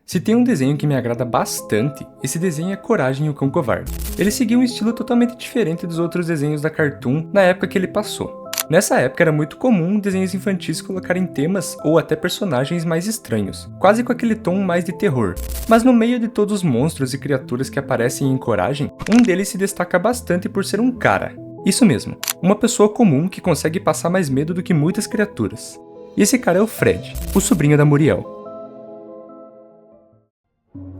Se tem um desenho que me agrada bastante, esse desenho é Coragem, o Cão Covarde. Ele seguiu um estilo totalmente diferente dos outros desenhos da Cartoon na época que ele passou. Nessa época era muito comum desenhos infantis colocarem temas ou até personagens mais estranhos, quase com aquele tom mais de terror. Mas no meio de todos os monstros e criaturas que aparecem em Coragem, um deles se destaca bastante por ser um cara. Isso mesmo, uma pessoa comum que consegue passar mais medo do que muitas criaturas. E esse cara é o Fred, o sobrinho da Muriel.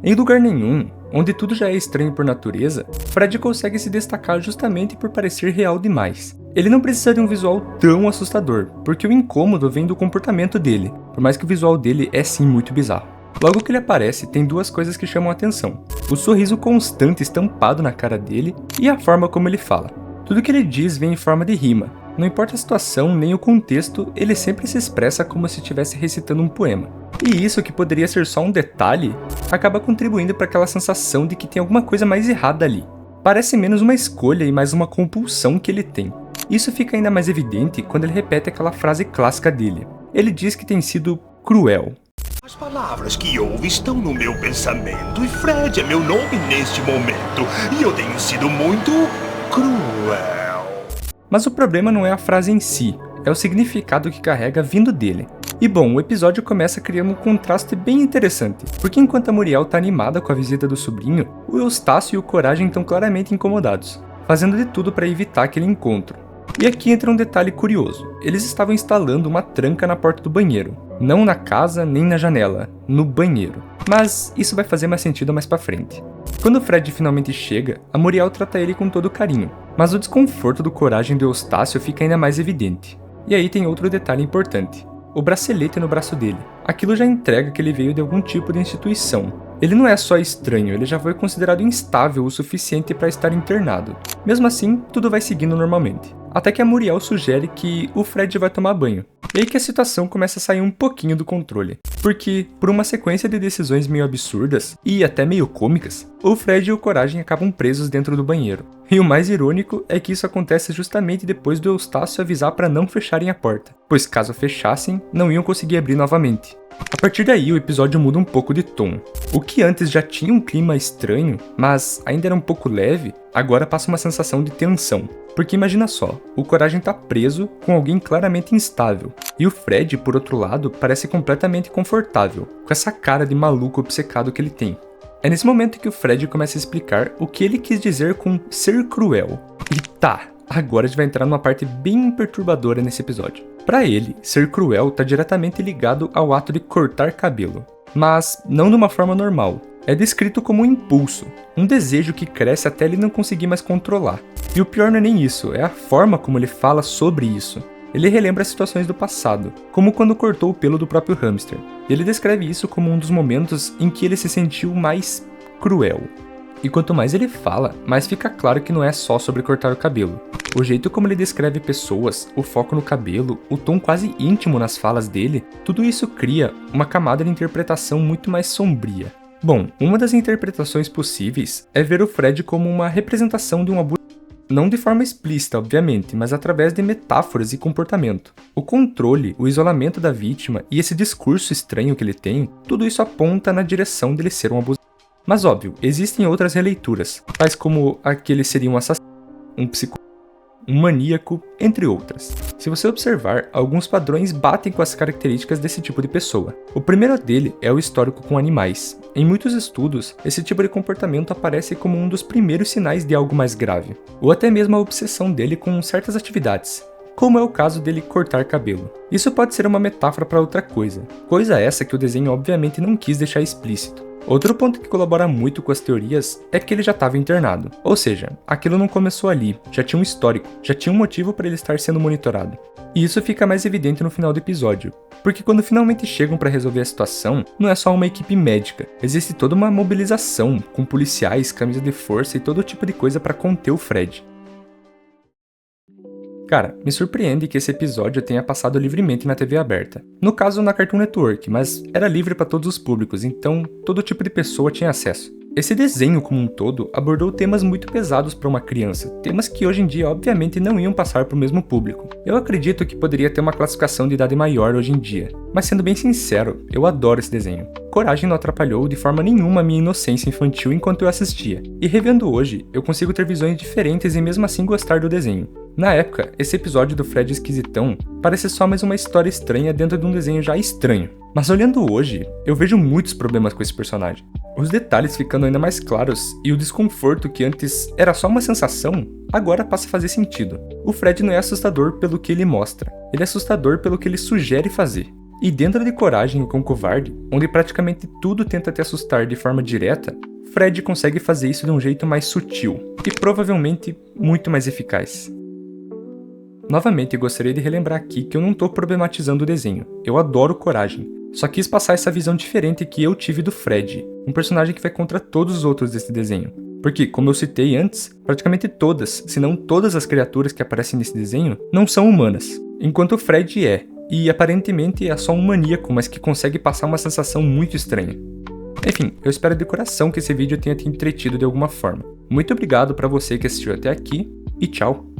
Em lugar nenhum, onde tudo já é estranho por natureza, Fred consegue se destacar justamente por parecer real demais. Ele não precisa de um visual tão assustador, porque o incômodo vem do comportamento dele, por mais que o visual dele é sim muito bizarro. Logo que ele aparece, tem duas coisas que chamam a atenção: o sorriso constante estampado na cara dele e a forma como ele fala. Tudo que ele diz vem em forma de rima. Não importa a situação nem o contexto, ele sempre se expressa como se estivesse recitando um poema. E isso, que poderia ser só um detalhe, acaba contribuindo para aquela sensação de que tem alguma coisa mais errada ali. Parece menos uma escolha e mais uma compulsão que ele tem. Isso fica ainda mais evidente quando ele repete aquela frase clássica dele. Ele diz que tem sido cruel. As palavras que ouve estão no meu pensamento e Fred é meu nome neste momento. E eu tenho sido muito cruel. Mas o problema não é a frase em si, é o significado que carrega vindo dele. E bom, o episódio começa criando um contraste bem interessante, porque enquanto a Muriel tá animada com a visita do sobrinho, o Eustácio e o Coragem estão claramente incomodados, fazendo de tudo para evitar aquele encontro. E aqui entra um detalhe curioso: eles estavam instalando uma tranca na porta do banheiro, não na casa nem na janela, no banheiro. Mas isso vai fazer mais sentido mais pra frente. Quando o Fred finalmente chega, a Muriel trata ele com todo carinho, mas o desconforto do Coragem do Eustácio fica ainda mais evidente. E aí tem outro detalhe importante: o bracelete no braço dele. Aquilo já entrega que ele veio de algum tipo de instituição. Ele não é só estranho, ele já foi considerado instável o suficiente para estar internado. Mesmo assim, tudo vai seguindo normalmente. Até que a Muriel sugere que o Fred vai tomar banho. E aí que a situação começa a sair um pouquinho do controle. Porque, por uma sequência de decisões meio absurdas, e até meio cômicas, o Fred e o Coragem acabam presos dentro do banheiro. E o mais irônico é que isso acontece justamente depois do Eustácio avisar para não fecharem a porta, pois caso fechassem, não iam conseguir abrir novamente. A partir daí, o episódio muda um pouco de tom. O que antes já tinha um clima estranho, mas ainda era um pouco leve, agora passa uma sensação de tensão. Porque imagina só, o Coragem tá preso com alguém claramente instável, e o Fred, por outro lado, parece completamente confortável, com essa cara de maluco obcecado que ele tem. É nesse momento que o Fred começa a explicar o que ele quis dizer com ser cruel. E tá, agora a gente vai entrar numa parte bem perturbadora nesse episódio. Para ele, ser cruel tá diretamente ligado ao ato de cortar cabelo, mas não de uma forma normal. É descrito como um impulso, um desejo que cresce até ele não conseguir mais controlar. E o pior não é nem isso, é a forma como ele fala sobre isso. Ele relembra situações do passado, como quando cortou o pelo do próprio hamster. Ele descreve isso como um dos momentos em que ele se sentiu mais cruel. E quanto mais ele fala, mais fica claro que não é só sobre cortar o cabelo. O jeito como ele descreve pessoas, o foco no cabelo, o tom quase íntimo nas falas dele, tudo isso cria uma camada de interpretação muito mais sombria. Bom, uma das interpretações possíveis é ver o Fred como uma representação de um abuso, não de forma explícita, obviamente, mas através de metáforas e comportamento. O controle, o isolamento da vítima e esse discurso estranho que ele tem, tudo isso aponta na direção dele ser um abusador. Mas óbvio, existem outras releituras, tais como a que ele seria um assassino, um psicopata, um maníaco, entre outras. Se você observar, alguns padrões batem com as características desse tipo de pessoa. O primeiro dele é o histórico com animais. Em muitos estudos, esse tipo de comportamento aparece como um dos primeiros sinais de algo mais grave, ou até mesmo a obsessão dele com certas atividades, como é o caso dele cortar cabelo. Isso pode ser uma metáfora para outra coisa essa que o desenho obviamente não quis deixar explícito. Outro ponto que colabora muito com as teorias é que ele já estava internado, ou seja, aquilo não começou ali, já tinha um histórico, já tinha um motivo para ele estar sendo monitorado. E isso fica mais evidente no final do episódio, porque quando finalmente chegam para resolver a situação, não é só uma equipe médica, existe toda uma mobilização, com policiais, camisa de força e todo tipo de coisa para conter o Fred. Cara, me surpreende que esse episódio tenha passado livremente na TV aberta. No caso, na Cartoon Network, mas era livre para todos os públicos, então todo tipo de pessoa tinha acesso. Esse desenho como um todo abordou temas muito pesados para uma criança, temas que hoje em dia obviamente não iam passar para o mesmo público. Eu acredito que poderia ter uma classificação de idade maior hoje em dia, mas sendo bem sincero, eu adoro esse desenho. Coragem não atrapalhou de forma nenhuma a minha inocência infantil enquanto eu assistia, e revendo hoje, eu consigo ter visões diferentes e mesmo assim gostar do desenho. Na época, esse episódio do Fred esquisitão parece só mais uma história estranha dentro de um desenho já estranho. Mas olhando hoje, eu vejo muitos problemas com esse personagem. Os detalhes ficando ainda mais claros e o desconforto que antes era só uma sensação, agora passa a fazer sentido. O Fred não é assustador pelo que ele mostra, ele é assustador pelo que ele sugere fazer. E dentro de Coragem, o Cão Covarde, onde praticamente tudo tenta te assustar de forma direta, Fred consegue fazer isso de um jeito mais sutil e provavelmente muito mais eficaz. Novamente, gostaria de relembrar aqui que eu não tô problematizando o desenho, eu adoro Coragem, só quis passar essa visão diferente que eu tive do Fred, um personagem que vai contra todos os outros desse desenho. Porque, como eu citei antes, praticamente todas, se não todas as criaturas que aparecem nesse desenho, não são humanas, enquanto o Fred é, e aparentemente é só um maníaco, mas que consegue passar uma sensação muito estranha. Enfim, eu espero de coração que esse vídeo tenha te entretido de alguma forma. Muito obrigado para você que assistiu até aqui, e tchau!